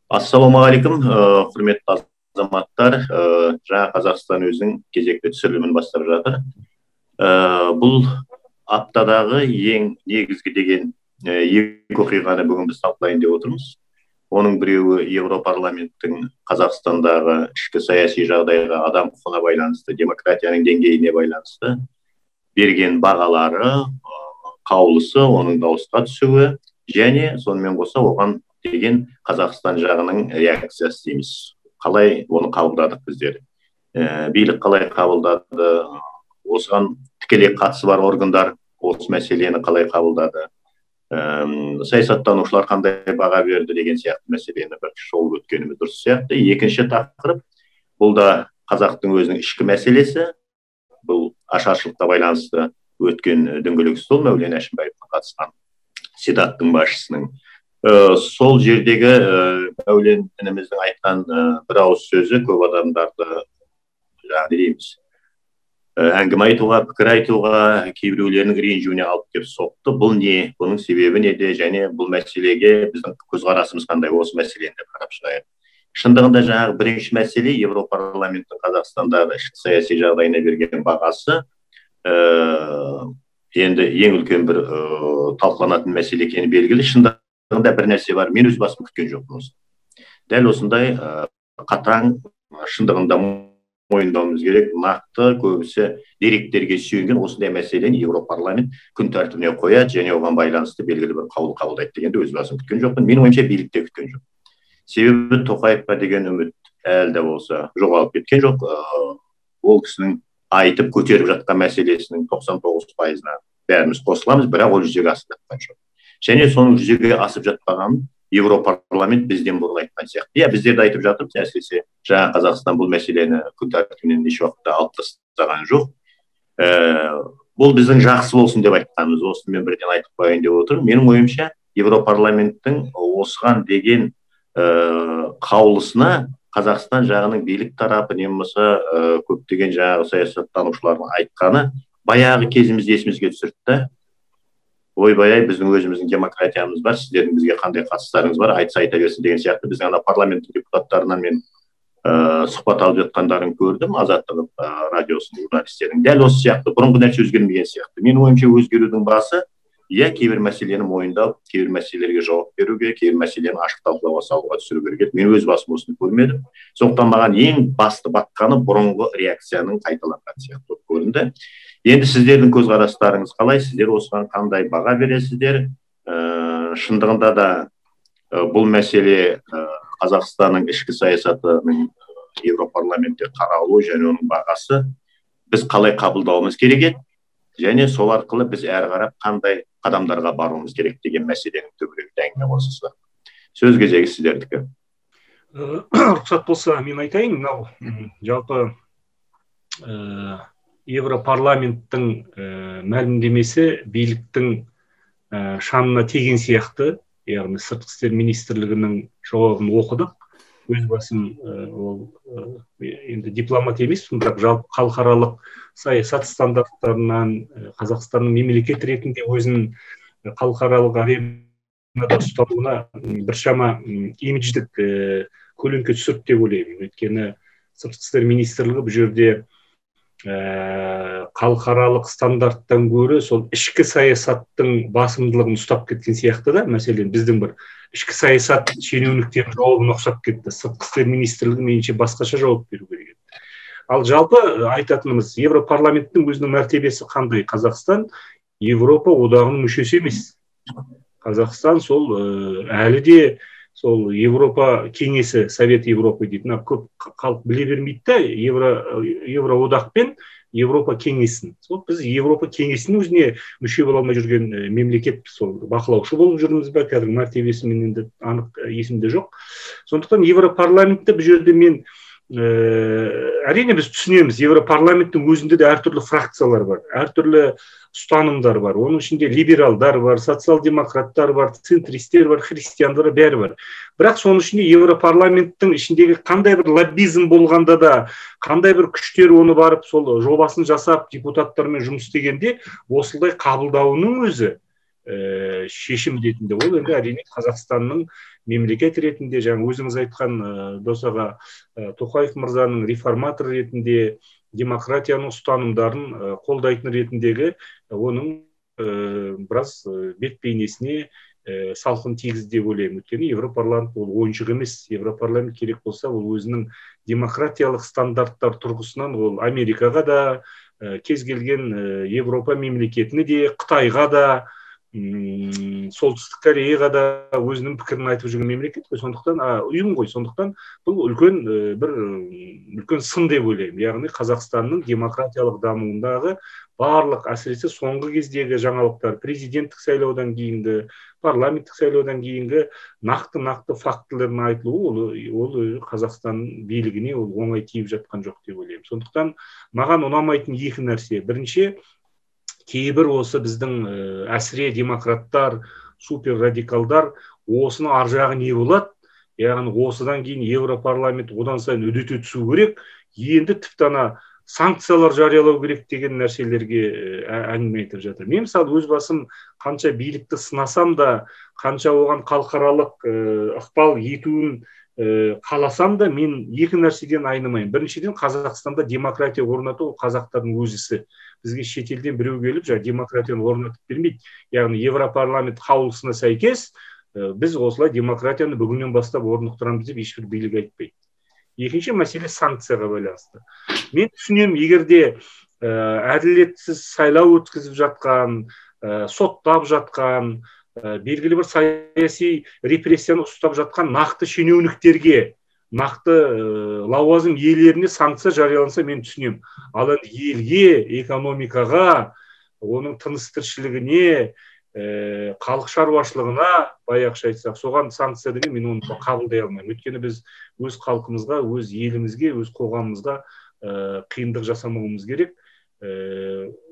Ассалаумағалейкум, құрметті азаматтар. Жаңа Қазақстан өзінің кезекті түсірілімін бастап жатыр. Бұл аптадағы ең негізгі деген екі оқиғаны бүгін біз талқылайын деп отырмыз. Оның біреуі Еуропарламенттің Қазақстандағы ішкі саяси жағдайға, адам құқығына байланысты, демократияның деңгейіне байланысты берген бағалары, қаулысы, оның дауысқа түсуі және сонымен қоса оған деген Қазақстан жағының реакциясы дейміз. Қалай оны қабылдадық біздер? Билік қалай қабылдады? Осыған тікелей қатысы бар органдар осы мәселені қалай қабылдады? Саясаттанушылар қандай баға берді деген сияқты мәселені бір шолып өткеніміз дұрыс сияқты. Екінші тақырып, бұл да қазақтың өзінің ішкі мәселесі. Бұл ашаршылыққа байланысты өткен дөңгелек стол Мәулен Әшімбаевқа қатысқан Сенаттың басшысының. Сол жердегі Мәулен ініміздің айтқан бір ауыз сөзі көп адамдарды дейміз әңгіме айтуға, пікір айтуға, кейбіреулерінің ренжуіне алып келіп соқты. Бұл не? Бұның себебі неде? Және бұл мәселеге біздің көзқарасымыз қандай? Осы мәселені қарап шығайық. Шындығында жаңағы бірінші мәселе Еуропарламенттің Қазақстандағы ішкі саяси жағдайына берген бағасы енді ең үлкен бір талқыланатын мәселе екені белгілі. Шындығында бір нәрсе бар, мен өз басым күткен жоқпын. Дәл осындай қатаң шындығында мойындауымыз керек, нақты көбісі деректерге сүйенген осындай мәселені Еуропарламент күн тәртібіне қояды және оған байланысты белгілі бір қаулы қабылдайды дегенде өз басым күткен жоқпын. Менің ойымша билікте күткен жоқ. Себебі Тоқаевқа деген үміт әлі де болса жоғалып кеткен жоқ. Ол кісінің айтып көтеріп жатқан мәселесінің 99%-ына бәріміз қосыламыз, бірақ ол жүзеге асып жатқан жоқ. Және соның жүзеге асып жатпағанын Еуропарламент бізден бұрын айтқан сияқты. Біздерді айтып жатырмыз, әсіресе жаңа Қазақстан бұл мәселені күн тәртібінен еш уақытта алып тастаған жоқ. Бұл біздің жақсы болсын деп айтқанымыз, осыны мен бірден айтып қояйын деп отырмын. Менің ойымша Еуропарламенттің осыған деген қаулысына Қазақстан жағының билік тарапы не болмаса көптеген жаңағы саясаттанушылардың айтқаны баяғы кезімізді есімізге түсірді. Ойбай, біздің өзіміздің демократиямыз бар, сіздердің бізге қандай қатыстарыңыз бар, айтса айта берсін деген сияқты. Біздің парламент депутаттарынан мен сұхбат алып жатқандарын көрдім, Азаттық радиосының журналистердің. Дәл осы сияқты, бұрынғы нәрсе өзгермеген сияқты. Менің ойымша өзгерудің басы, кейбір мәселені мойындап, кейбір мәселелерге жауап беруге, кейбір мәселені ашық талқылауға салуға түсіру керек. Мен өз басым осыны көрмедім. Сондықтан маған ең басты батқаны бұрынғы реакцияның қайталанған сияқты көрінді. Енді сіздердің көзқарастарыңыз қалай? Сіздер осыған қандай баға бересіздер? Шындығында да бұл мәселе Қазақстанның ішкі саясатының Еуропарламентте қаралуы және оның бағасы біз қалай қабылдауымыз керек еді? Және сол арқылы біз әрі қарап қандай қадамдарға баруымыз керек деген мәселенің төңірегінде әңгіме қозғасақ. Сөз кезегі сіздердікі. Рұқсат болса мен айтайын, мынау жалпы Еуропарламенттің мәлімдемесі биліктің шанына тиген сияқты, яғни сыртқы істер министрлігінің жауабын оқыдық. Өз басым ол енді дипломат емес, бірақ жалпы халықаралық саясат стандарттарынан Қазақстанның мемлекет ретінде өзінің халықаралық аренада ұсталуына біршама имидждік көлеңке түсірді деп ойлаймын. Өйткені сыртқы істер министрлігі бұл жерде халықаралық стандарттан гөрі сол ішкі саясаттың басымдылығын ұстап кеткен сияқты да. Мәселен, біздің бір ішкі саясат шенеуніктерінің жауабын ұқсап кетті. Сыртқы істер министрлігі меніңше басқаша жауап беру керек. Ал жалпы айтатынымыз, Еуропарламенттің өзінің мәртебесі қандай? Қазақстан Еуропа одағының мүшесі емес. Қазақстан сол әлі де сол Еуропа кеңесі, Совет Европы дейтін, көп халық біле бермейді да, Евроодақ пен Еуропа кеңесін. Сол біз Еуропа кеңесінің өзіне мүше бола алмай жүрген мемлекет, сол бақылаушы болып жүрміз бе, қазір мәртебесі мен енді анық есімде жоқ. Сондықтан Еуропарламентте бұл жерде мен әрине біз түсінеміз, Еуропарламенттің өзінде де әртүрлі фракциялар бар, әртүрлі ұстанымдар бар. Оның ішінде либералдар бар, социал-демократтар бар, центристер бар, христиандар бәрі бар. Бірақ соның ішінде Еуропарламенттің ішіндегі қандай бір лоббизм болғанда да, қандай бір күштер оны барып сол жобасын жасап депутаттармен жұмыс істегенде осылай қабылдауының өзі шешім ретінде. Ол енді әрине Қазақстанның мемлекет ретінде, жаңа өзіңіз айтқан досаға Тоқаев мырзаның реформатор ретінде демократияның ұстанымдарын қолдайтын ретіндегі оның біраз бет бейнесіне салқын тигізді деп ойлаймын. Өйткені Европарламент ол ойыншық емес. Европарламент керек болса, ол өзінің демократиялық стандарттар тұрғысынан ол Америкаға да, кез келген Европа мемлекетіне де, Қытайға да, Солтүстік Кореяға да өзінің пікірін айтып жүрген мемлекет қой. Сондықтан ұйым ғой. Сондықтан бұл үлкен сын деп ойлаймын. Яғни Қазақстанның демократиялық дамуындағы барлық, әсіресе соңғы кездегі жаңалықтар, президенттік сайлаудан кейінгі, парламенттік сайлаудан кейінгі нақты фактілердің айтылуы, ол Қазақстан билігіне ол оңай тиіп жатқан жоқ деп ойлаймын. Сондықтан маған ұнамайтын екі нәрсе. Бірінші, кейбір осы біздің әсіре демократтар, супер радикалдар осының ар жағы не болады? Яғни осыдан кейін Европарламент одан сайын үдете түсу керек, енді тіпті санкциялар жариялау керек деген нәрселерге әңгіме айтып жатыр. Мен мысалы өз басым қанша билікті сынасам да, қанша оған халықаралық ықпал етуін қаласам да, мен екі нәрседен айнымаймын. Біріншіден, Қазақстанда демократия орнату қазақтардың өз ісі. Бізге шетелден біреу келіп, демократияны орнатып бермейді. Яғни Европарламент қаулысына сәйкес біз осылай демократияны бүгіннен бастап орнықтырамыз деп ешбір билік айтпайды. Екінші мәселе санкцияға байланысты. Мен түсінемін, егерде әділетсіз сайлау өткізіп жатқан, соттап жатқан, белгілі бір саяси репрессияны ұстап жатқан нақты шенеуніктерге, нақты лауазым иелеріне санкция жарияланса мен түсінемін. Ал елге, экономикаға, оның тыныс тіршілігіне, халық шаруашылығына, баяғыша айтсақ, соған санкция деген мен оны қабылдай алмаймын. Өйткені біз өз халқымызға, өз елімізге, өз қоғамымызға қиындық жасамауымыз керек.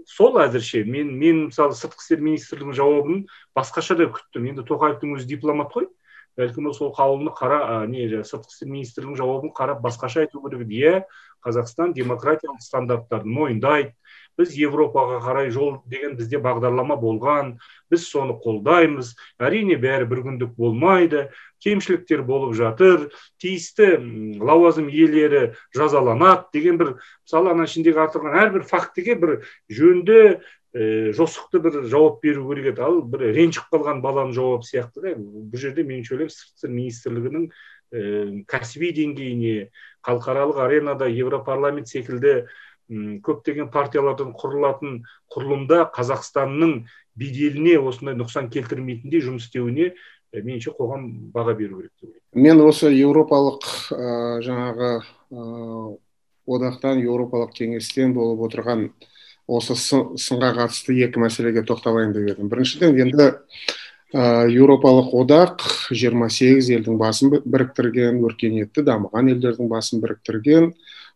Сол әзірше мен мысалы сыртқы істер министрлігінің жауабын басқаша да күттім. Енді Тоқаевтың өзі дипломат қой. Бәлкім сол қаулыны сыртқы істер министрлігінің жауабын қарап басқаша айту керек. Қазақстан демократиялық стандарттарын мойындайды. Біз Европаға қарай жол деген бізде бағдарлама болған, біз соны қолдаймыз. Әрине бәрі бір күндік болмайды, кемшіліктер болып жатыр, тиісті лауазым иелері жазаланады деген бір, мысалы ана ішіндегі артылған әрбір фактіге бір жөнді, жосықты бір жауап беру керек еді. Ал бір ренжіп қалған баланың жауабы сияқты да. Бұл жерде мен ойлаймын, сыртқы істер министрлігінің кәсіби деңгейіне, халықаралық аренада Европарламент секілді көптеген партиялардан құрылатын құрылымда Қазақстанның беделіне осындай нұқсан келтірмейтіндей жұмыс істеуіне меніңше қоғам баға беру керек деп ойлаймын. Мен осы еуропалық жаңағы одақтан, еуропалық кеңестен болып отырған осы сынға қатысты екі мәселеге тоқталайын деп едім. Біріншіден, енді еуропалық одақ 28 елдің басын біріктірген, өркениетті дамыған елдердің басын біріктірген,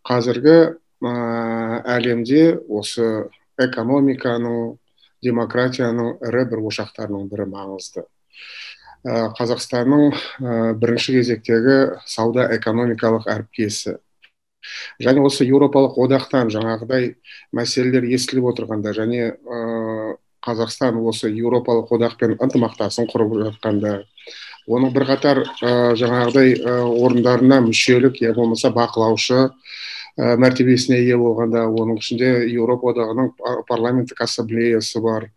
қазіргі әлемде осы экономиканың, демократияның ірі бір ошақтарының бірі маңызды. Қазақстанның бірінші кезектегі сауда экономикалық әріптесі. Және осы еуропалық одақтан жаңағыдай мәселелер естіліп отырғанда, және Қазақстан осы еуропалық одақпен ынтымақтасын құрып жатқанда, оның бірқатар жаңағыдай орындарына мүшелік, я болмаса бақылаушы мәртебесіне ие болғанда, оның ішінде Еуропа одағының парламенттік ассамблеясы бар,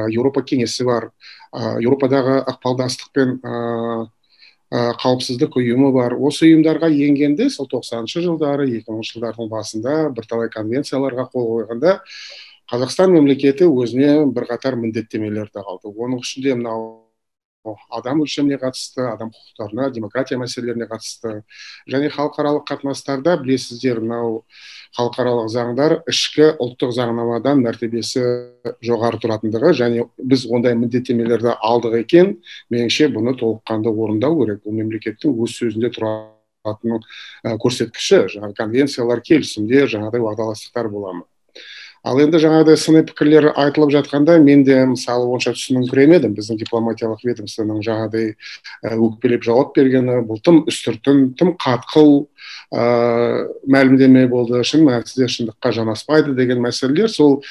Еуропа кеңесі бар, Еуропадағы ықпалдастық пен қауіпсіздік ұйымы бар. Осы ұйымдарға енгенде, сол 90-шы жылдары, 2000-шы жылдардың басында бірталай конвенцияларға қол қойғанда, Қазақстан мемлекеті өзіне бірқатар міндеттемелерді алды. Оның ішінде мынау адам өлшеміне қатысты, адам құқықтарына, демократия мәселелеріне қатысты, және халықаралық қатынастарда білесіздер, мынау халықаралық заңдар ішкі ұлттық заңнамадан мәртебесі жоғары тұратындығы, және біз ондай міндеттемелерді алдық екен, меніңше бұны толыққанды орындау керек. Бұл мемлекеттің өз сөзінде тұратынның көрсеткіші, жаңағы конвенциялар, келісімдер, жаңағыдай уағдаластықтар бола ма. Ал енді жаңағыдай сыни пікірлер айтылып жатқанда мен де мысалы онша түсініңкіремедім. Біздің дипломатиялық ведомствоның жаңағыдай өкпелеп жауап бергені бұл тым үстіртін, тым қатқыл мәлімдеме болды. Шын мәнісінде шындыққа жанаспайды деген мәселелер сол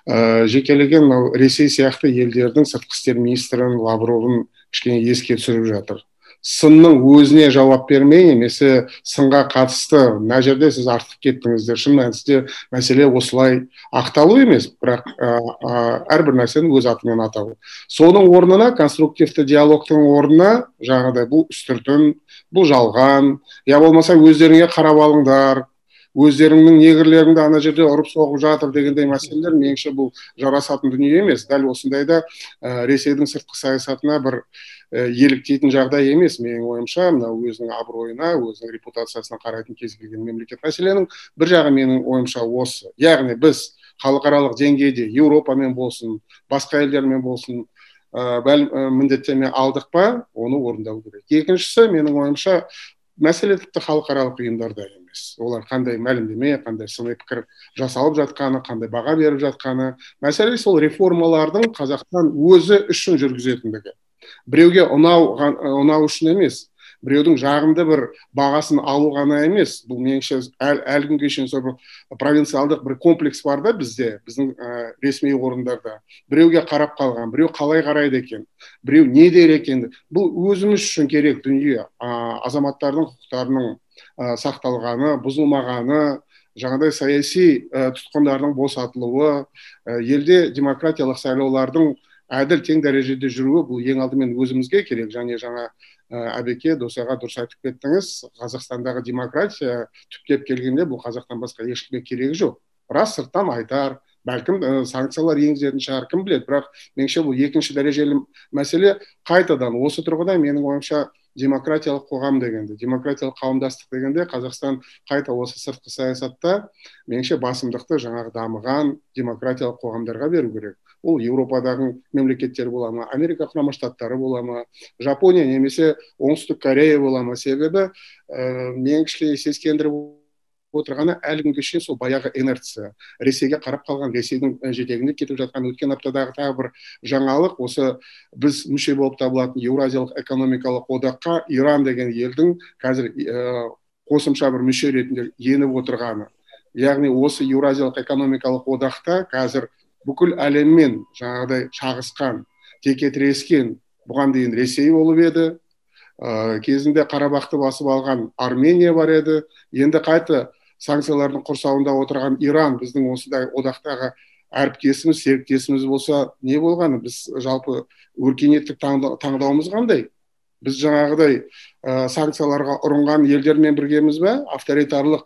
жекелеген Ресей сияқты елдердің сыртқы істер министрін Лавровын кішкене еске түсіріп жатыр. Сынның өзіне жауап бермей, немесе сынға қатысты мына жерде сіз артық кеттіңіздер. Шын мәнісінде мәселе осылай ақталу емес, бірақ әрбір нәрсені өз атымен атау. Соның орнына, конструктивті диалогтың орнына жаңағыдай бұл үстіртін, бұл жалған, я болмаса өздеріңе қарап алыңдар, өздеріңнің негрлеріңді ана жерде ұрып соғып жатыр дегендей мәселелер меніңше бұл жарасатын дүние емес. Дәл осындайда Ресейдің сыртқы саясатына бір еліктейтін жағдай емес. Менің ойымша, мына өзінің абыройына, өзінің репутациясына қарайтын кез келген мемлекет. Мәселенің бір жағы менің ойымша осы. Яғни біз халықаралық деңгейде Еуропамен болсын, басқа елдермен болсын, міндеттеме алдық па, оны орындау керек. Екіншісі, менің ойымша, мәселе тіпті халықаралық ұйымдарда емес. Олар қандай мәлімдеме, қандай сыни пікір жасалып жатқаны, қандай баға беріп жатқаны. Мәселе сол реформалардың Қазақстан өзі үшін жүргізетіндігі. Біреуге ұнау үшін емес, біреудің жағымды бір бағасын алу ғана емес. Бұл меніңше әлі күнге шейін сол провинциалдық бір комплекс бар да бізде, біздің ресми орындарда. Біреуге қарап қалған, біреу қалай қарайды екен, біреу не дер екен. Бұл өзіміз үшін керек дүние. Азаматтардың құқықтарының сақталғаны, бұзылмағаны, жаңағыдай саяси тұтқындардың босатылуы, елде демократиялық сайлаулардың әділ тең дәрежеде жүруі бұл ең алдымен өзімізге керек. Және жаңа Әбеке, Досаға дұрыс айтып кеттіңіз, Қазақстандағы демократия түптеп келгенде бұл Қазақтан басқа ешкімге керегі жоқ. Рас, сырттан айтар, бәлкім санкциялар енгізетін шығар, кім біледі. Бірақ меніңше бұл екінші дәрежелі мәселе. Қайтадан осы тұрғыда менің ойымша демократиялық қоғам дегенде, демократиялық қауымдастық дегенде Қазақстан қайта осы сыртқы саясатта меніңше басымдықты жаңағы дамыған демократиялық қоғамдарға беру керек. Ол Еуропадағы мемлекеттер бола ма, Америка құрама штаттары бола ма, Жапония немесе Оңтүстік Корея бола ма. Себебі мен кішкене сескендіріп отырғаны әлі күнге шейін сол баяғы инерция. Ресейге қарап қалған, Ресейдің жетегінде кетіп жатқан өткен аптадағы тағы бір жаңалық, осы біз мүше болып табылатын Еуразиялық экономикалық одаққа Иран деген елдің қазір қосымша бір мүше ретінде еніп отырғаны. Яғни осы Еуразиялық экономикалық одақта қазір бүкіл әлеммен жаңағыдай шағысқан, текетірескен бұған дейін Ресей болып еді, кезінде Қарабақты басып алған Армения бар еді, енді қайта санкциялардың құрсауында отырған Иран біздің осындай одақтағы әріптесіміз, серіктесіміз болса не болғаны? Біз жалпы өркениеттік таңдауымыз қандай? Біз жаңағыдай санкцияларға ұрынған елдермен біргеміз бе, авторитарлық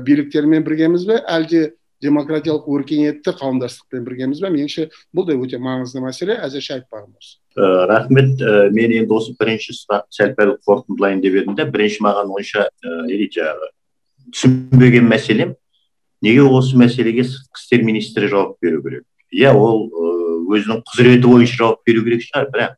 биліктермен біргеміз бе, әлде демократиялық өркениетті қауымдастықпен біргеміз бе? Меніңше бұл да өте маңызды мәселе. Әзірше айтпағым осы. Рахмет. Мен енді осы бірінші сұрақты сәл-пәл қорытындылайын деп едім де, бірінші маған онша түсінбеген мәселем, неге осы мәселеге сыртқы істер министрі жауап беру керек? Иә, ол өзінің құзыреті бойынша жауап беру керек шығар, бірақ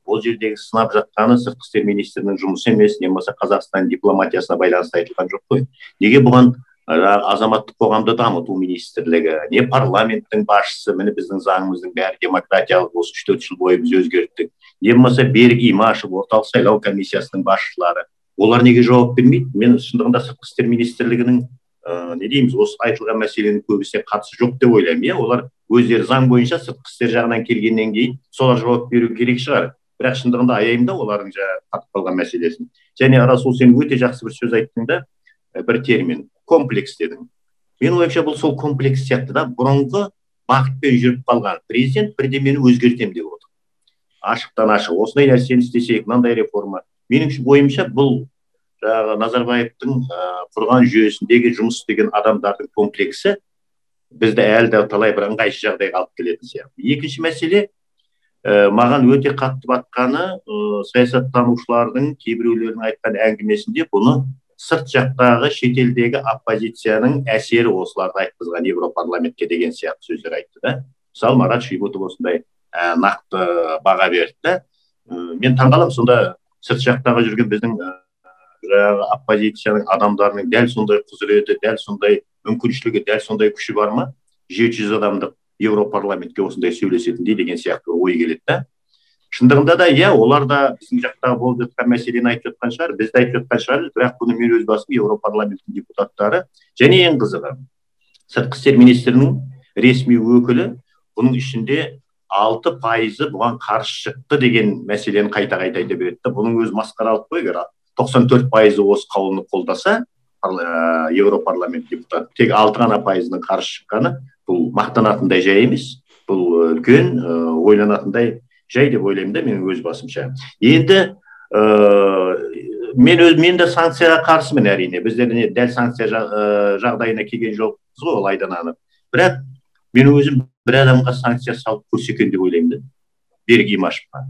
ол жердегі сынап жатқаны сыртқы істер министрінің жұмысы емес, не болмаса Қазақстан дипломатиясына байланысты айтылған жоқ қой. Неге бұған азаматтық қоғамды дамыту министрлігі, не парламенттің басшысы, міне біздің заңымыздың бәрі демократиялық, осы 3-4 жыл бойы біз өзгерттік, не болмаса Берік Имашев, орталық сайлау комиссиясының басшылары, олар неге жауап бермейді? Мен шындығында сыртқы істер министрлігінің не дейміз, осы айтылған мәселенің көбісіне қатысы жоқ деп ойлаймын. Олар өздері заң бойынша сыртқы істер жағынан келгеннен кейін солар жауап беру керек шығар. Бірақ шындығында аяймын да олардың қатып қалған мәселесін. Және Расул, сен өте жақсы бір сөз айттың да, бір термин, комплекс дедің. Мен ойымша бұл сол комплекс сияқты да, бұрынғы бағытпен жүріп қалған президент бірдемені өзгертем деп отыр. Ашықтан ашық, осындай нәрсені істесек, мынандай реформа. Менің ойымша бұл Назарбаевтың құрған жүйесіндегі жұмыс істеген адамдардың комплексі бізді әлі де талай бір ыңғайсыз жағдайға алып келетін сияқты. Екінші мәселе, маған өте қатты батқаны, саясаттанушылардың кейбіреулердің айтқан әңгімесінде бұны сырт жақтағы шетелдегі оппозицияның әсері осыларды айтқызған, Европарламентке деген сияқты сөздер айтты да. Мысалы, Марат Шибұтов осындай нақты баға берді. Мен таңғаламын, сонда сырт жақтағы жүрген біздің оппозицияның адамдарының дәл сондай құзыреті, дәл сондай мүмкіншілігі, дәл сондай күші бар ма? 700 адамдық Европарламентке осындай сөйлесетіндей деген сияқты ой келеді да. Шындығында да иә, олар да біздің жақтағы болып жатқан мәселені айтып жатқан шығар, біз де айтып жатқан шығармыз, бірақ бұны мен өз басым Европарламенттің депутаттары және ең қызығы сыртқы істер министрінің ресми өкілі бұның ішінде 6% бұған қарсы шықты деген мәселені қайта айта береді. Бұның өзі масқаралық қой, егер 94% осы қаулыны қолдаса Европарламент депутаты, тек 6 ғана пайызының қарсы шыққаны бұл мақтанатындай жай емес, бұл үлкен ойланатындай жай деп ойлаймын да мен өз басымша. Енді мен де санкцияға қарсымын әрине. Біздер дәл санкция жағдайына келген жоқпыз ғой, ол айдан анық. Бірақ мен өзім бір адамға санкция салып көрсе екен деп ойлаймын да. Берік Имашевқа.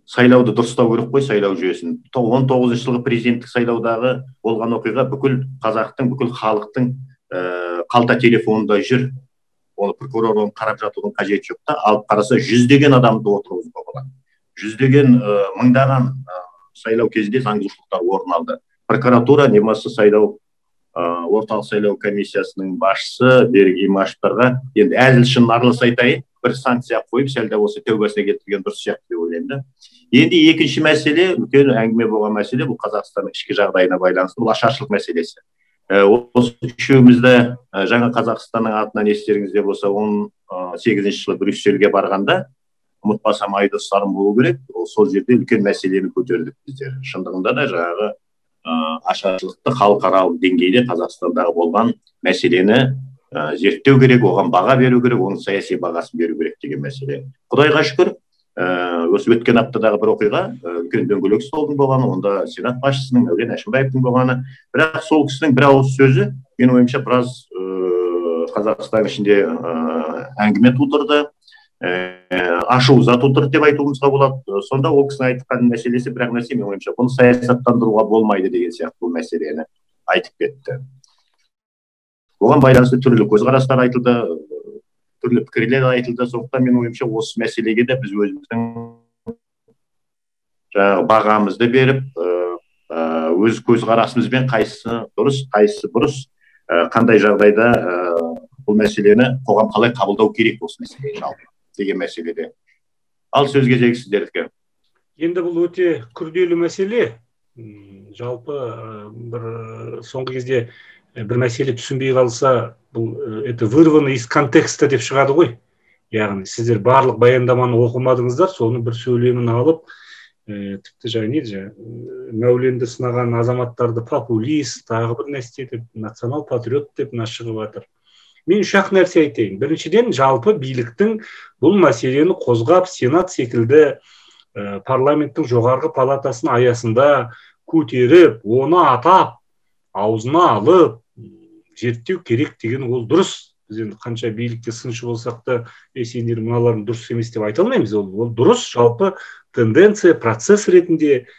Сайлауды дұрыстау керек қой, сайлау жүйесін. 19 жылғы президенттік сайлаудағы болған оқиға бүкіл қазақтың, бүкіл халықтың қалта телефонында жүр. Оны прокурор қарап жатудың қажеті жоқ та, алып қараса жүздеген адамды отырғызуға болады. Жүздеген мыңдаған сайлау кезінде заңбұзушылықтар орын алды. Прокуратура немесе сайлау орталық сайлау комиссиясының басшысы Берік Имашевтарға енді әзіл шын нарлыс айтайын, бір санкция қойып, сәл де осы тәубасына келтірген дұрыс сияқты деп ойлаймын да. Енді екінші мәселе, үлкен әңгіме болған мәселе, бұл Қазақстанның ішкі жағдайына байланысты, бұл ашаршылық мәселесі. Осы үшеумізді жаңа Қазақстанның атынан естеріңізде болса, 18-ші жылы Брюссельге барғанда, ұмытпасам Айдос Сарым болу керек, сол жерде үлкен мәселені көтердік біздер. Шындығында да жаңағы ашаршылықты халықаралық деңгейде Қазақстандағы болған мәселені зерттеу керек, оған баға беру керек, оның саяси бағасын беру керек деген мәселе. Құдайға шүкір, осы өткен аптадағы бір оқиға, үлкен дөңгелек столдың болғаны, онда Сенат басшысының Мәулен Әшімбаевтың болғаны, бірақ сол кісінің бір ауыз сөзі менің ойымша біраз Қазақстан ішінде әңгіме тудырды, ашу-ыза тудырды деп айтуымызға болады. Сонда ол кісінің айтқан мәселесі бірақ нәрсе, менің ойымша бұны саясаттандыруға болмайды деген сияқты бұл мәселені айтып кетті. Оған байланысты түрлі көзқарастар айтылды, түрлі пікірлер айтылды. Сондықтан менің ойымша осы мәселеге де біз өзіміздің бағамызды беріп, өз көзқарасымызбен қайсысы дұрыс, қайсысы бұрыс, қандай жағдайда бұл мәселені қоғам қалай қабылдау керек осы мәселе жалпы деген мәселеде. Ал сөз кезегі сіздердікі. Енді бұл өте күрделі мәселе. Жалпы бір соңғы кезде бір мәселе түсінбей қалса, бұл это вырвано из контекста деп шығады ғой. Яғни сіздер барлық баяндаманы оқымадыңыздар, соны бір сөйлемін алып, тіпті Мәуленді сынаған азаматтарды популист, тағы бір нәрсе деп, национал патриот деп шығып жатыр. Мен үш-ақ нәрсе айтайын. Біріншіден, жалпы биліктің бұл мәселені қозғап, Сенат секілді парламенттің жоғарғы палатасының аясында көтеріп, оны атап, аузына алып, зерттеу керек деген ол дұрыс. Біз енді қанша билікке сыншы болсақ та, сендер мыналардың дұрыс емес деп айта алмаймыз. Ол дұрыс, жалпы тенденция, процесс ретінде.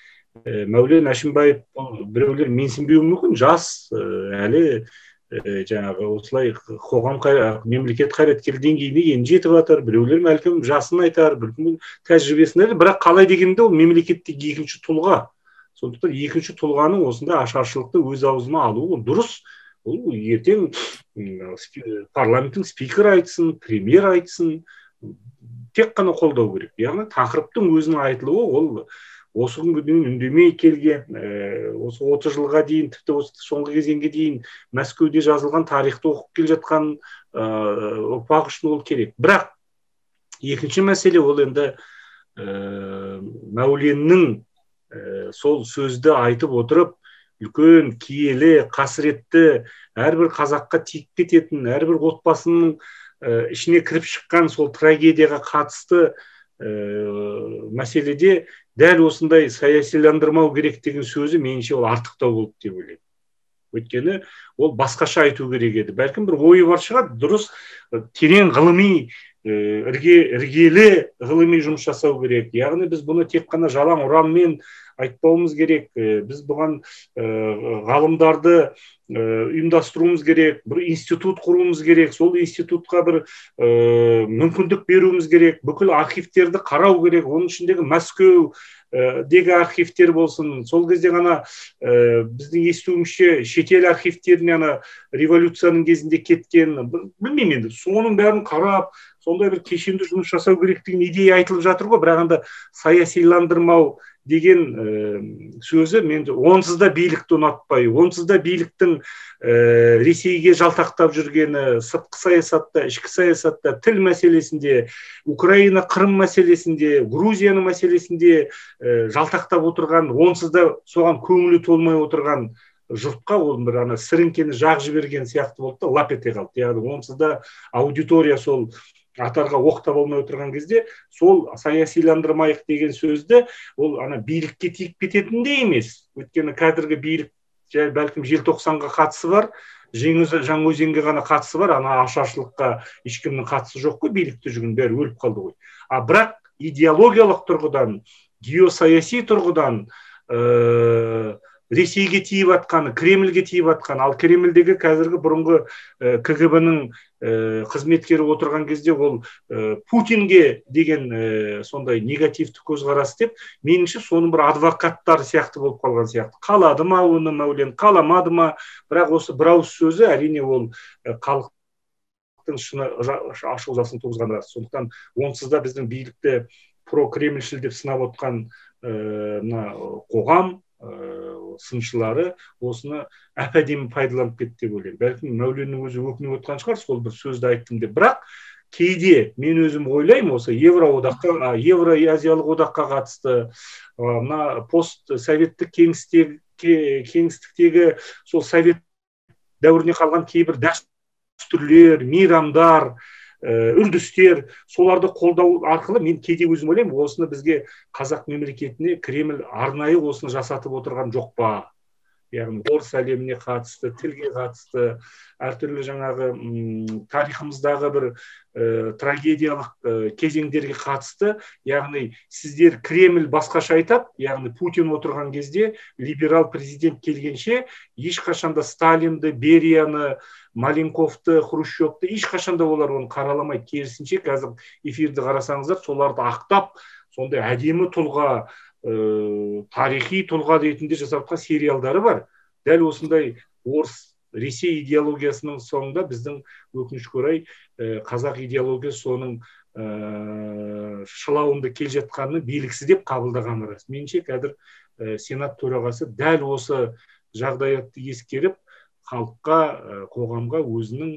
Мәулен Әшімбаев біреулер менсінбеуі мүмкін, жас, әлі жаңағы осылай қоғам мемлекет қайраткері деңгейіне енді жетіп жатыр. Біреулер бәлкім жасын айтар, бәлкім тәжірибесін айтар, бірақ қалай дегенде ол мемлекеттегі екінші тұлға. Сондықтан екінші тұлғаның осында ашаршылықты өз аузына алуы дұрыс. Ол ертең парламенттің спикері айтсын, премьер айтсын, тек қана қолдау керек. Яғни тақырыптың өзінің айтылуы, ол осы күнге дейін үндемей келген, осы 30 жылға дейін, тіпті осы соңғы кезеңге дейін Мәскеуде жазылған тарихты оқып келе жатқан ұрпақ үшін ол керек. Бірақ екінші мәселе ол енді Мәуленнің сол сөзді айтып отырып, үлкен, киелі, қасіретті, әрбір қазаққа тиіп кететін, әрбір отбасының ішіне кіріп шыққан сол трагедияға қатысты мәселеде дәл осындай саясиландырмау керек деген сөзі меніңше ол артықтау болды деп ойлаймын. Өйткені ол басқаша айту керек еді. Бәлкім бір ойы бар шығар, дұрыс, терең ғылыми іргелі ғылыми жұмыс жасау керек. Яғни біз бұны тек қана жалаң ұранмен айтпауымыз керек. Біз бұған ғалымдарды ұйымдастыруымыз керек, бір институт құруымыз керек, сол институтқа бір мүмкіндік беруіміз керек, бүкіл архивтерді қарау керек, оның ішіндегі Мәскеу дегі архивтер болсын. Сол кезде ғана біздің естуімізше шетел архивтеріне ана революцияның кезінде кеткен, білмеймін енді, соның бәрін қарап, сондай бір кешенді жұмыс жасау керектігін идея айтылып жатыр ғой, бірақ анда саясиландырмау деген сөзі мен онсыз да билікті ұнатпай, онсыз да биліктің Ресейге жалтақтап жүргені, сыртқы саясатта, ішкі саясатта, тіл мәселесінде, Украина, Қырым мәселесінде, Грузияның мәселесінде жалтақтап отырған, онсыз да соған көңілі толмай отырған жұртқа ол бір ана сіріңкені жақ жіберген сияқты болды да, лап ете қалды. Яғни онсыз да аудитория сол атарға оқтап алмай отырған кезде сол саясиландырмайық деген сөзді ол ана билікке тиіп кететін де емес. Өйткені қазіргі билік бәлкім желтоқсанға қатысы бар, Жаңаөзенге ғана қатысы бар, ана ашаршылыққа ешкімнің қатысы жоқ қой, билікте жүрген бәрі өліп қалды ғой. Бірақ идеологиялық тұрғыдан, геосаяси тұрғыдан Ресейге тиіп атқаны, Кремльге тиіп атқаны, ал Кремльдегі қазіргі бұрынғы КГБ-ның қызметкері отырған кезде ол Путинге деген сондай негативті көзқарас деп, меніңше соның бір адвокаттары сияқты болып қалған сияқты. Қалады ма оны мәулен, қаламады ма, бірақ осы бір ауыз сөзі әрине ол халықтың шыны ашу-ызасын туғызған рас. Сондықтан онсыз да біздің билікті про-кремльшіл деп сынап отқан қоғам сыншылары осыны әп-әдемі пайдаланып кетті деп ойлаймын. Бәлкім мәуленнің өзі өкініп отқан шығар, сол бір сөзді айттым деп. Бірақ кейде мен өзім ойлаймын, осы Евразиялық одаққа қатысты, мына постсоветтік кеңістіктегі сол совет дәуіріне қалған кейбір дәстүрлер, мейрамдар, үрдістер, соларды қолдау арқылы мен кейде өзім ойлаймын, осыны бізге қазақ мемлекетіне Кремль арнайы осыны жасатып отырған жоқ па? Яғни орыс әлеміне қатысты, тілге қатысты, әртүрлі жаңағы тарихымыздағы бір трагедиялық кезеңдерге қатысты, яғни сіздер Кремль басқаша айтады, яғни Путин отырған кезде либерал президент келгенше ешқашанда Сталинді, Берияны, Маленковты, Хрущевты ешқашанда олар оны қараламайды. Керісінше қазір эфирді қарасаңыздар, соларды ақтап, сондай әдемі тұлға, тарихи тұлға ретінде жасатқан сериалдары бар. Дәл осындай орыс Ресей идеологиясының соңында біздің өкінішке орай қазақ идеологиясы соның шылауында келе жатқанын биліксіз деп қабылдағаны рас. Меніңше қазір Сенат төрағасы дәл осы жағдаятты ескеріп, халыққа, қоғамға өзінің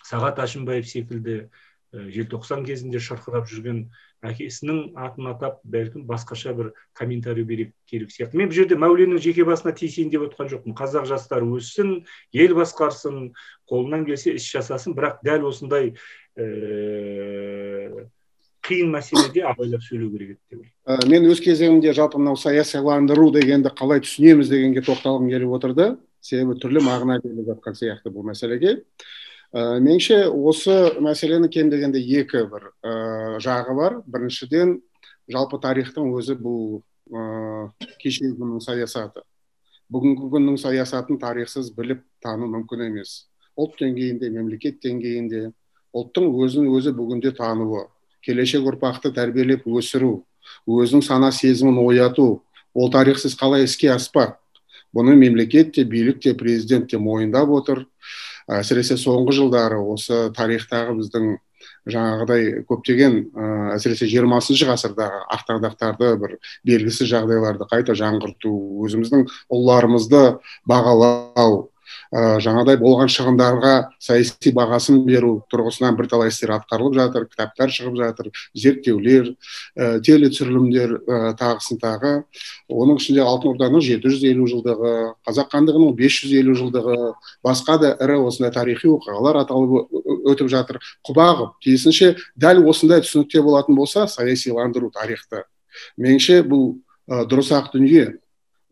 Сағат Әшімбаев секілді желтоқсан кезінде шырқырап жүрген әкесінің атын атап, бәлкім басқаша бір комментарий беріп керек сияқты. Мен бұл жерде мәуленнің жеке басына тиісейін деп отқан жоқпын. Қазақ жастары өссін, ел басқарсын, қолынан келсе іс жасасын, бірақ дәл осындай қиын мәселеде абайлап сөйлеу керек деп ойлаймын. Мен өз кезегімде жалпы мынау саясиландыру дегенді қалай түсінеміз дегенге тоқталғым келіп отырды. Себебі түрлі мағына беріліп жатқан сияқты бұл мәселеге. Меніңше осы мәселенің кем дегенде екі бір жағы бар. Біріншіден, жалпы тарихтың өзі бұл кешегі күннің саясаты. Бүгінгі күннің саясатын тарихсыз біліп тану мүмкін емес. Ұлт деңгейінде, мемлекет деңгейінде, ұлттың өзін өзі бүгінде тануы, келешек ұрпақты тәрбиелеп өсіру, өзінің сана сезімін ояту, ол тарихсыз қалай іске аспақ. Бұны мемлекет те, билік те, президент те мойындап отыр. Әсіресе соңғы жылдары осы тарихтағы біздің жаңағыдай көптеген, әсіресе 20-шы ғасырдағы ақтардақтарды бір белгісіз жағдайларды қайта жаңғырту, өзіміздің ұлларымызды бағалау, жаңадай болған шығындарға саяси бағасын беру тұрғысынан бірталай істер атқарылып жатыр, кітаптар шығып жатыр, зерттеулер, телетүсірілімдер тағысын тағы. Оның ішінде Алтын Орданың 750 жылдығы, Қазақ хандығының 550 жылдығы, басқа да ірі осындай тарихи оқиғалар аталып өтіп жатыр. Құбағып, тиісінше дәл осындай түсінікте болатын болса, саясиландыру тарихты. Меніңше бұл дұрыс ақ дүние.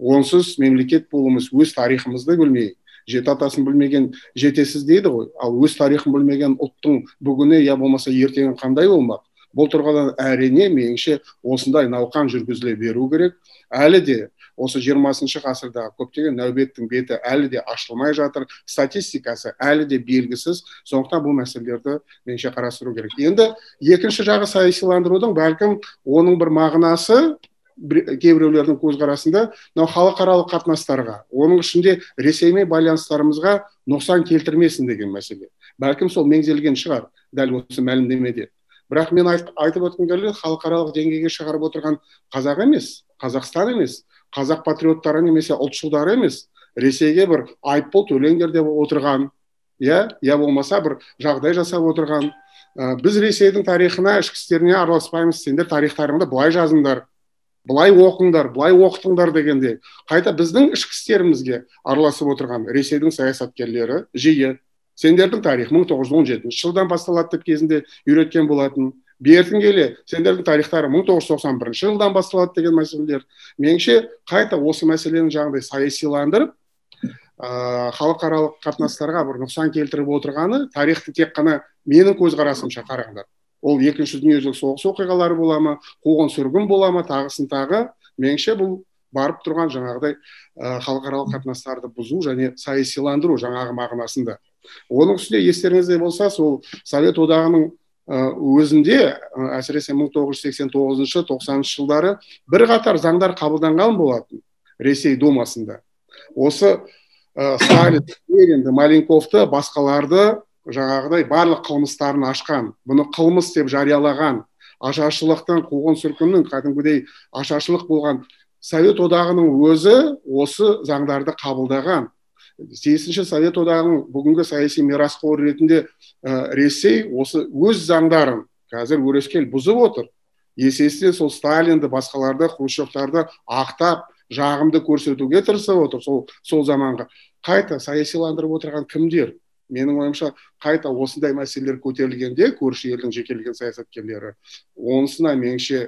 Онсыз мемлекет болуымыз, өз тарихымызды білмей, Жеті атасын білмеген жетесіз дейді ғой. Ал өз тарихын білмеген ұлттың бүгіне я болмаса ертеңі қандай болмақ? Бұл тұрғыдан әрине меніңше осындай науқан жүргізіле беру керек. Әлі де осы 20-шы ғасырдағы көптеген нәубеттің беті әлі де ашылмай жатыр, статистикасы әлі де белгісіз. Сондықтан бұл мәселелерді меніңше қарастыру керек. Енді екінші жағы саясиландырудың бәлкім оның бір мағынасы кейбіреулердің көзқарасында мынау халықаралық қатынастарға, оның ішінде Ресеймен байланыстарымызға нұқсан келтірмесін деген мәселе. Бәлкім сол меңзелген шығар дәл осы мәлімдемеде. Бірақ мен айтып өткім келеді, халықаралық деңгейге шығарып отырған қазақ емес, Қазақстан емес, қазақ патриоттары немесе ұлтшылдары емес, Ресейге бір айыппұл төлеңдер деп отырған, я болмаса бір жағдай жасап отырған. Біз Ресейдің тарихына, ішкі істеріне араласпаймыз, сендер тарихтарыңды былай жазыңдар, былай оқыңдар, былай оқытыңдар дегенде, қайта біздің ішкі істерімізге араласып отырған Ресейдің саясаткерлері жиі сендердің тарих 1917 жылдан басталады деп кезінде үйреткен болатын. Бертін келе сендердің тарихтары 1991 жылдан басталады деген мәселелер. Меніңше қайта осы мәселені жаңағыдай саясиландырып, халықаралық қатынастарға бір нұқсан келтіріп отырғаны тарихты тек қана менің көзқарасымша қараңдар. Ол екінші дүниежүзілік соғыс оқиғалары бола ма, қуғын сүргін бола ма, тағысын тағы. Меніңше бұл барып тұрған жаңағыдай халықаралық қатынастарды бұзу және саясиландыру жаңағы мағынасында. Оның үстіне естеріңізде болса, сол Совет одағының өзінде, әсіресе 1989-90 жылдары бір қатар заңдар қабылданған болатын Ресей Думасында. Осы Сталин, Беринді, Маленковты, басқаларды жаңағыдай барлық қылмыстарын ашқан, бұны қылмыс деп жариялаған, ашаршылықтан, қуғын сүргіннің кәдімгідей ашаршылық болған Совет одағының өзі осы заңдарды қабылдаған. 8-ші Совет одағының бүгінгі саяси мирасқор ретінде Ресей осы өз заңдарын қазір өрескел бұзып отыр. Есесіне сол Сталинді, басқаларды, Хрущевтарды ақтап, жағымды көрсетуге тырысып отыр сол заманға. Қайта саясиландырып отырған кімдер? Менің ойымша қайта осындай мәселелер көтерілгенде көрші елдің жекелеген саясаткерлері онысына меніңше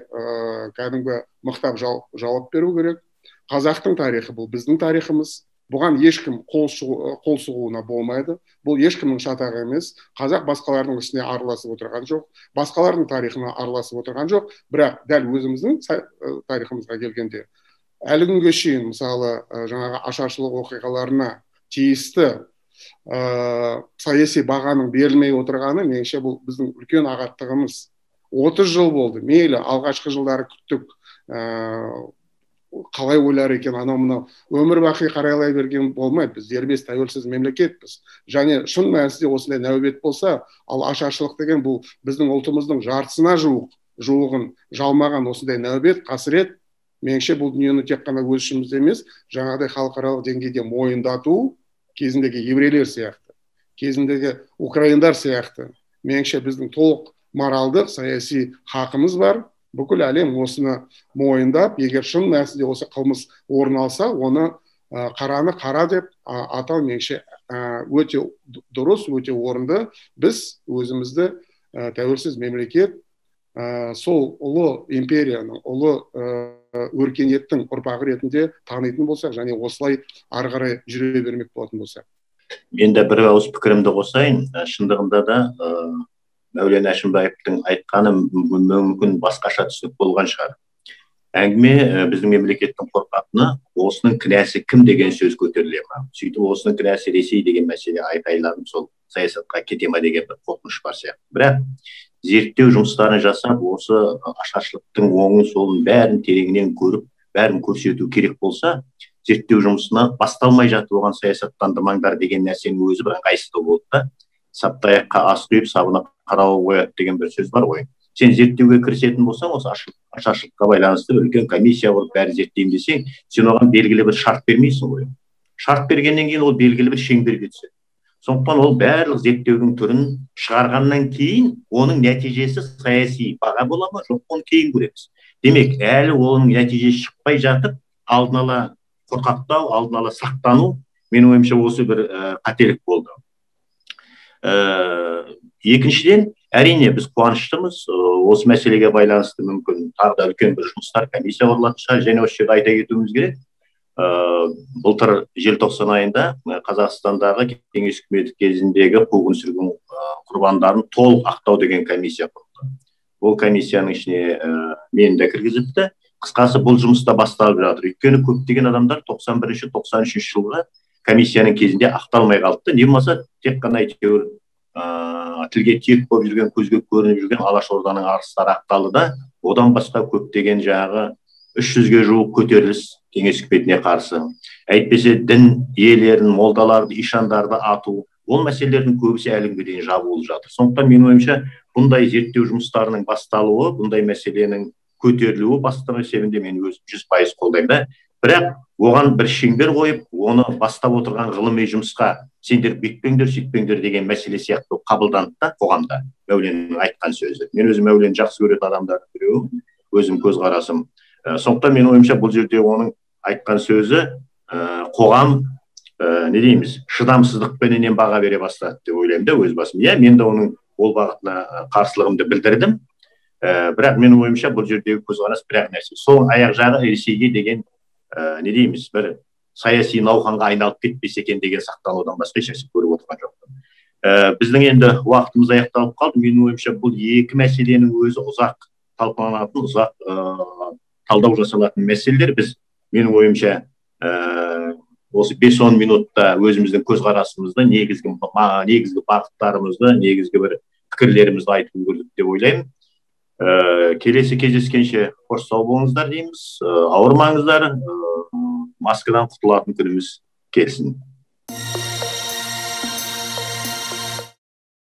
кәдімгі мықтап жауап беру керек. Қазақтың тарихы бұл біздің тарихымыз. Бұған ешкім қол сұғуына болмайды. Бұл ешкімнің шатағы емес. Қазақ басқалардың ісіне араласып отырған жоқ. Басқалардың тарихына араласып отырған жоқ. Бірақ дәл өзіміздің тарихымызға келгенде әлі күнге шейін мысалы жаңағы ашаршылық оқиғаларына тиісті саяси бағаның берілмей отырғаны меніңше бұл біздің үлкен ағаттығымыз. 30 жыл болды. Мейлі алғашқы жылдары күттік, қалай ойлар екен, анау мынау өмір бақи қарайлай берген болмайды. Біз дербес тәуелсіз мемлекетпіз. Және шын мәнісінде осындай нәубет болса, ал ашаршылық деген бұл біздің ұлтымыздың жартысына жуығын жалмаған осындай нәубет, қасірет. Меніңше бұл дүниені тек қана өз ішімізде емес, жаңағыдай халықаралық деңгейде мойындату, кезіндегі еврейлер сияқты, кезіндегі украиндар сияқты. Меніңше біздің толық моральдық, саяси хақымыз бар. Бүкіл әлем осыны мойындап, егер шын мәнісінде осы қылмыс орын алса, оны қараны қара деп атау меніңше өте дұрыс, өте орынды. Біз өзімізді тәуелсіз мемлекет, сол ұлы империяның, ұлы өркениеттің ұрпағы ретінде танитын болсақ, және осылай ары қарай жүре бермек болатын болсақ. Мен де бір ауыз пікірімді қосайын. Шындығында да Мәулен Әшімбаевтың айтқаны мүмкін басқаша түсінік болған шығар. Әңгіме біздің мемлекеттің қорқатыны осының кінәсі кім деген сөз көтеріле ма? Сөйтіп осының кінәсі Ресей деген мәселе айтайланып сол саясатқа кете ма деген бір қорқыныш бар сияқты. Бірақ зерттеу жұмыстарын жасап, осы ашаршылықтың оңын солын бәрін тереңінен көріп, бәрін көрсету керек болса, зерттеу жұмысына басталмай жатып оған саясаттандырмаңдар деген нәрсенің өзі бір ыңғайсыздау болды да. Саптаяққа ас құйып, сабына қарауы қояды деген бір сөз бар ғой. Сен зерттеуге кірісетін болсаң, осы ашаршылыққа байланысты үлкен комиссия құрып бәрі зерттеймін десең, сен оған белгілі бір шарт бермейсің ғой. Шарт бергеннен кейін ол белгілі бір шеңберге түседі. Сондықтан ол барлық зерттеудің түрін шығарғаннан кейін оның нәтижесі саяси баға бола ма, жоқ, оны кейін көреміз. Демек, әлі оның нәтижесі шықпай жатып, алдын ала қорқақтау, алдын ала сақтану, менің ойымша осы бір қателік болды. Екіншіден, әрине біз қуаныштымыз, осы мәселеге байланысты мүмкін тағы да үлкен бір жұмыстар, комиссия құрылатын шығар, және осы жерде айта кетуіміз керек. былтыр желтоқсан айында Қазақстандағы кеңес үкіметі кезіндегі қуғын-сүргін құрбандарын толық ақтау деген комиссия құрылды. Бұл комиссияның ішіне мені де кіргізіпті. Қысқасы бұл жұмыста басталып жатыр. Өйткені көптеген адамдар 91-93 жылғы комиссияның кезінде ақталмай қалды. Не болмаса тек қана әйтеуір тілге тиек болып жүрген, көзге көрініп жүрген Алашорданың арыстары ақталды да, одан басқа көптеген жағы 300-ге жуық көтеріліс кеңес үкіметіне қарсы. Әйтпесе дін иелерін, молдаларды, ишандарды ату, ол мәселелердің көбісі әлі күнге дейін жабылып жатыр. Сондықтан менің ойымша бұндай зерттеу жұмыстарының басталуы, бұндай мәселенің көтерілуі бастығы есебінде мен өзім 100% қолдаймын. Бірақ оған бір шеңбер қойып, оны бастап отырған ғылыми жұмысқа сендер бүйтпеңдер, сөйтпеңдер деген мәселе сияқты қабылданды да қоғамда. Мәуленнің айтқан сөзі. Мен өзім Мәуленді жақсы көретін адамдардың біреуі, өзім көзқарасым. Сондықтан менің ойымша бұл жерде оның айтқан сөзі қоғам не дейміз, шыдамсыздықпенен баға бере бастады деп ойлаймын да өз басым. Иә, мен де оның ол бағытына қарсылығымды білдірдім. Бірақ менің ойымша бұл жердегі көзқарас бір нәрсе. Сол аяқ жағы Ресейге деген не дейміз, бір саяси науқанға айналып кетпесе екен деген сақталудан басқа ешнәрсе көріп отырған жоқпын. Біздің енді уақытымыз аяқталып қалды. Менің ойымша бұл екі мәселенің өзі ұзақ талқыланатын, ұзақ талдау жасалатын мәселелер. Біз менің ойымша осы 5-10 минутта өзіміздің көзқарасымызды, негізгі бағыттарымызды, негізгі бір пікірлерімізді айтып үлгердік деп ойлаймын. Келесі кездескенше қош сау болыңыздар дейміз. Ауырмаңыздар. Маскадан құтылатын күніміз келсін.